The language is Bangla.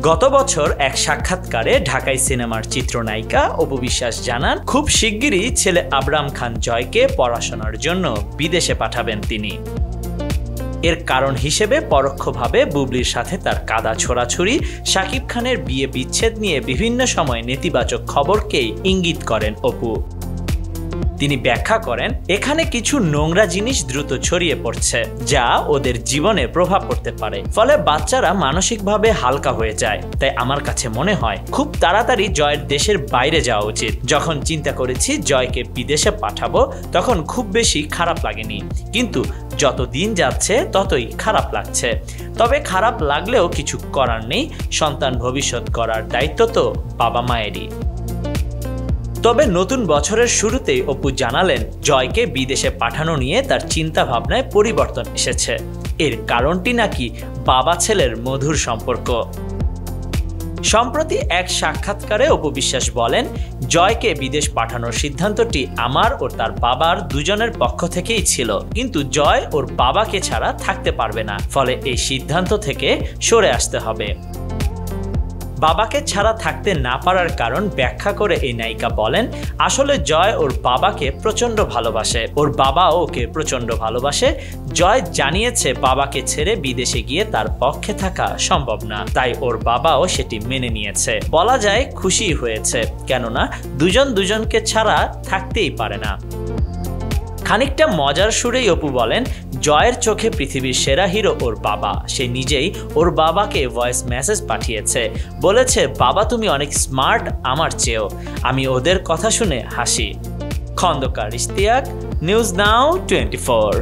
গত বছর এক সাক্ষাৎকারে ঢাকাই সিনেমার চিত্রনায়িকা অপু বিশ্বাস জানান, খুব শিগগিরই ছেলে আবরাম খান জয়কে পড়াশোনার জন্য বিদেশে পাঠাবেন তিনি। এর কারণ হিসেবে পরোক্ষভাবে বুবলির সাথে তার কাদা ছোড়াছুড়ি, শাকিব খানের বিয়ে বিচ্ছেদ নিয়ে বিভিন্ন সময় নেতিবাচক খবরকেই ইঙ্গিত করেন অপু। তিনি ব্যাখ্যা করেন, এখানে কিছু নোংরা জিনিস দ্রুত ছড়িয়ে পড়ছে যা ওদের জীবনে প্রভাব পড়তে পারে, ফলে বাচ্চারা মানসিকভাবে হালকা হয়ে যায়। তাই আমার কাছে মনে হয় খুব তাড়াতাড়ি জয়ের দেশের বাইরে যাওয়া উচিত। যখন চিন্তা করেছি জয়কে বিদেশে পাঠাবো তখন খুব বেশি খারাপ লাগেনি, কিন্তু যত দিন যাচ্ছে ততই খারাপ লাগছে। তবে খারাপ লাগলেও কিছু করার নেই, সন্তান ভবিষ্যৎ করার দায়িত্ব তো বাবা মায়েরই। তবে নতুন বছরের শুরুতেই অপু জানালেন, জয়কে বিদেশে পাঠানো নিয়ে তার চিন্তা ভাবনায় পরিবর্তন এসেছে। এর কারণটি নাকি বাবা ছেলের মধুর সম্পর্ক। সম্প্রতি এক সাক্ষাৎকারে অপু বিশ্বাস বলেন, জয়কে বিদেশ পাঠানোর সিদ্ধান্তটি আমার ও তার বাবার দুজনের পক্ষ থেকেই ছিল, কিন্তু জয় ওর বাবাকে ছাড়া থাকতে পারবে না, ফলে এই সিদ্ধান্ত থেকে সরে আসতে হবে। বাবাকে ছাড়া থাকতে না পারার কারণ ব্যাখ্যা করে এই নায়িকা বলেন, আসলে জয় ওর বাবাকে প্রচন্ড ভালোবাসে, ওর বাবাও ওকে প্রচন্ড ভালোবাসে। জয় জানিয়েছে বাবাকে ছেড়ে বিদেশে গিয়ে তার পক্ষে থাকা সম্ভব না, তাই ওর বাবাও সেটি মেনে নিয়েছে। বলা যায় খুশি হয়েছে, কেননা দুজন দুজনকে ছাড়া থাকতেই পারে না। খানিকটা মজার সুরেই অপু বলেন, জয়ের চোখে পৃথিবীর সেরা হিরো ওর বাবা। সে নিজেই ওর বাবাকে ভয়েস মেসেজ পাঠিয়েছে, বলেছে, বাবা তুমি অনেক স্মার্ট আমার চেয়েও। আমি ওদের কথা শুনে হাসি। Khandaker Ishtiaq, news now 24।